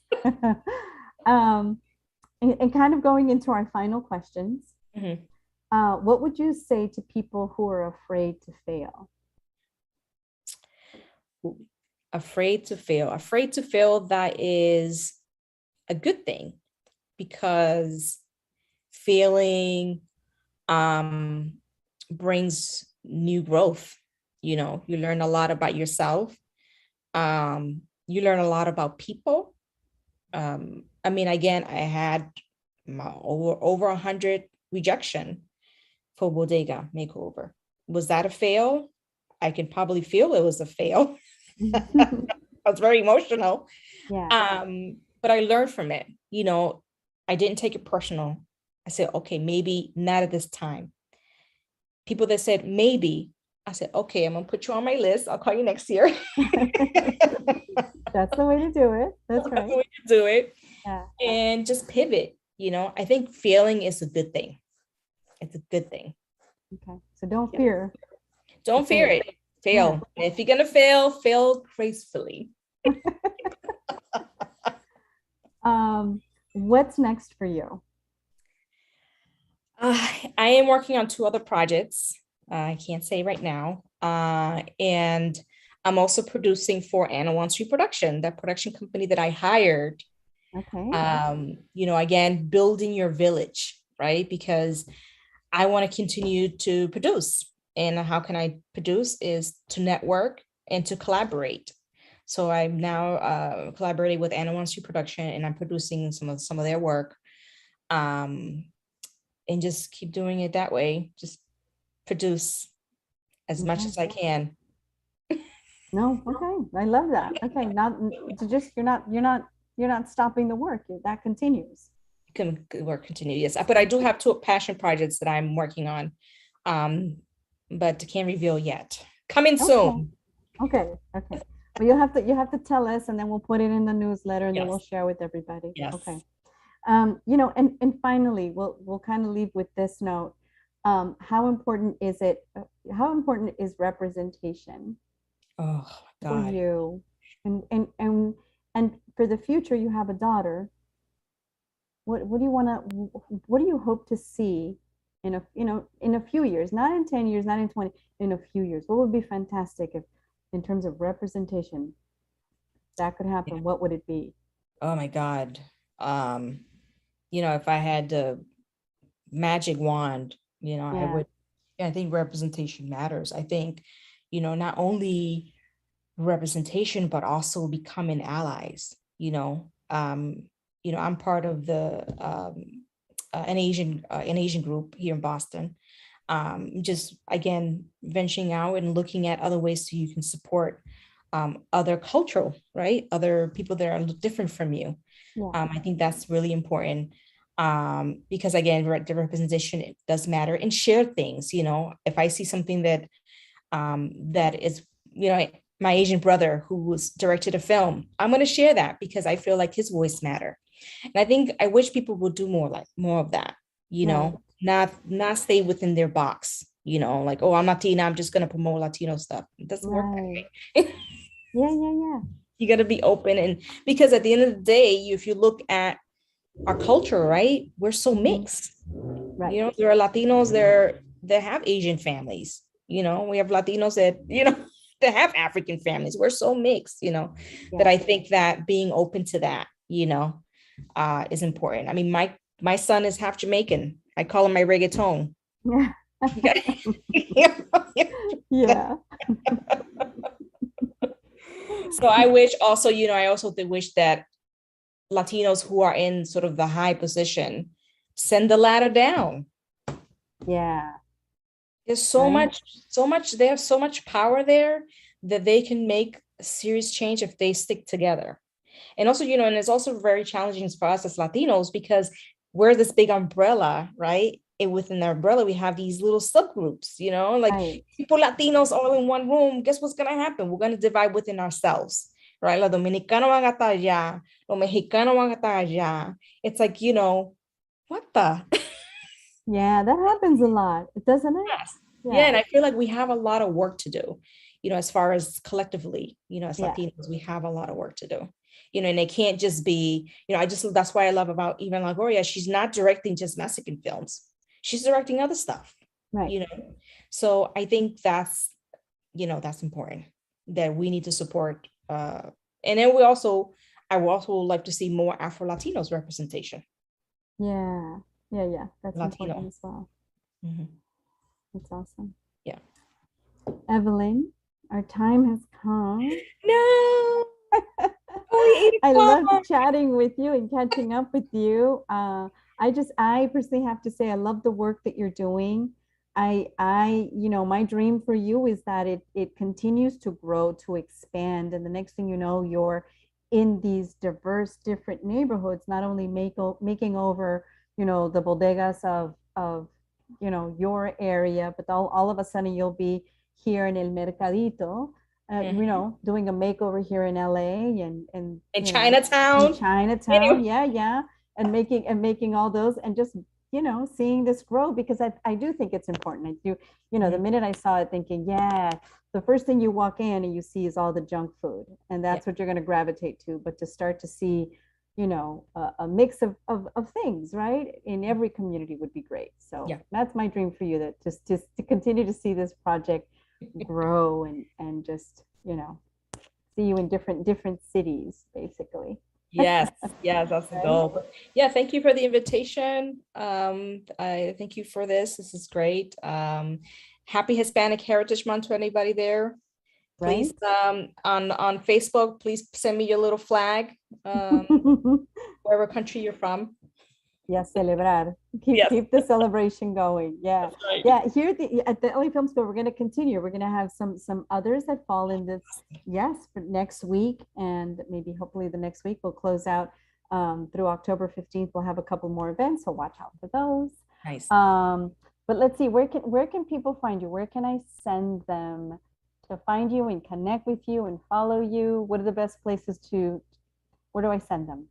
And kind of going into our final questions. Mm-hmm. What would you say to people who are afraid to fail? Afraid to fail, that is a good thing, because failing brings new growth. You know, you learn a lot about yourself. You learn a lot about people. I mean, again, I had my over 100 rejection for Bodega Makeover. Was that a fail? I can probably feel it was a fail. I was very emotional. Yeah. But I learned from it. I didn't take it personal. I said, okay, maybe not at this time. People that said maybe, I said, okay, I'm gonna put you on my list. I'll call you next year. That's the way to do it. That's right. That's the way to do it. Yeah. And just pivot. I think failing is a good thing. It's a good thing. Okay. So don't fear. Don't fear it. Fail. Yeah. If you're gonna fail gracefully. What's next for you? I am working on 2 other projects. I can't say right now. And I'm also producing for Anna Wants Reproduction, that production company that I hired. Okay. Again, building your village, right? Because I want to continue to produce. And how can I produce is to network and to collaborate. So I'm now collaborating with Anna Wants Reproduction, and I'm producing some of their work. And just keep doing it that way. Just produce as much as I can. No, okay. I love that. Okay. Not to just you're not stopping the work. That continues. Work continue, yes. But I do have 2 passion projects that I'm working on. But can't reveal yet. Coming soon. Okay. Well, you have to tell us, and then we'll put it in the newsletter, and then Yes. we'll share with everybody. Yes. Okay. And finally, we'll kind of leave with this note. How important is it? How important is representation Oh for God. you? And for the future, you have a daughter. What do you hope to see in a few years, not in 10 years, not in 20, in a few years? What would be fantastic if, in terms of representation, that could happen? What would it be? Oh my God. If I had the magic wand, I think representation matters. I think, not only representation, but also becoming allies. I'm part of an Asian group here in Boston. Just again, venturing out and looking at other ways so you can support other cultural, right? Other people that are different from you. Yeah. I think that's really important. Because again, the representation, it does matter, and share things. If I see something that is, my Asian brother who was directed a film, I'm going to share that because I feel like his voice matter. And I think I wish people would do more of that, not stay within their box, like, oh, I'm Latina, I'm just going to promote Latino stuff. It doesn't work that way. Yeah. You got to be open. And because at the end of the day, if you look at our culture, right, we're so mixed. Right. There are Latinos there that have Asian families. We have Latinos that that have African families. We're so mixed. That I think that being open to that is important. I mean, my son is half Jamaican. I call him my reggaeton. Yeah. So I wish also, I also wish that Latinos who are in sort of the high position send the ladder down. Yeah. There's so much, they have so much power there that they can make a serious change if they stick together. And also, and it's also very challenging for us as Latinos because we're this big umbrella, right? And within the umbrella, we have these little subgroups, like people Latinos all in one room. Guess what's going to happen? We're going to divide within ourselves, right? Los dominicanos van a estar allá, los mexicanos van a estar allá. It's like, what the? Yeah, that happens a lot, doesn't it? Yes. Yeah, and I feel like we have a lot of work to do, as far as collectively, as Latinos, we have a lot of work to do. And it can't just be, that's why I love about even LaGloria. She's not directing just Mexican films. She's directing other stuff, right? So I think that's important, that we need to support. And then I would also like to see more Afro-Latinos representation. Yeah. That's Latino important as well. Mm-hmm. That's awesome. Yeah. Evelyn, our time has come. No. Only 8 I loved o'clock. chatting with you and catching up with you. I personally have to say, I love the work that you're doing. My dream for you is that it continues to grow, to expand. And the next thing you know, you're in these diverse, different neighborhoods, not only making over, the bodegas of your area, but all of a sudden you'll be here in El Mercadito, doing a makeover here in LA and In in Chinatown. Chinatown, yeah, and making all those and just seeing this grow, because I do think it's important. I do, the minute I saw it, thinking, yeah, the first thing you walk in and you see is all the junk food, and that's what you're going to gravitate to. But to start to see, a mix of things, right, in every community would be great. So that's my dream for you, that just to continue to see this project grow and just, see you in different cities, basically. Yes, that's the goal. But yeah, thank you for the invitation. I thank you for this. This is great. Happy Hispanic Heritage Month to anybody there. Please, on Facebook, please send me your little flag, wherever country you're from. Yeah, celebrar. Keep the celebration going. Yeah. Right. Yeah. Here at the LA Film School, we're going to continue. We're going to have some others that fall in this, for next week. And maybe hopefully the next week we'll close out through October 15th. We'll have a couple more events, so watch out for those. Nice. But let's see, where can people find you? Where can I send them to find you and connect with you and follow you? What are the best places where do I send them?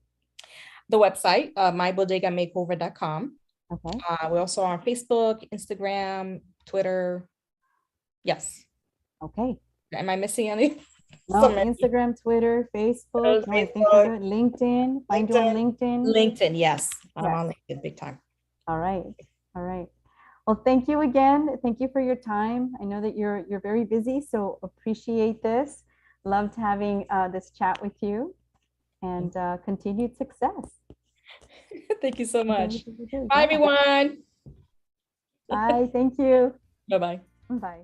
The website, mybodegamakeover.com. Okay. We're also on Facebook, Instagram, Twitter. Yes. Okay. Am I missing any? No, Instagram, Twitter, Facebook. I think you're good. LinkedIn. Find you on LinkedIn. LinkedIn, yes. I'm on LinkedIn big time. All right. Well, thank you again. Thank you for your time. I know that you're very busy, so appreciate this. Loved having this chat with you, and continued success. Thank you so much. Bye, everyone. Bye. Thank you. Bye-bye. Bye.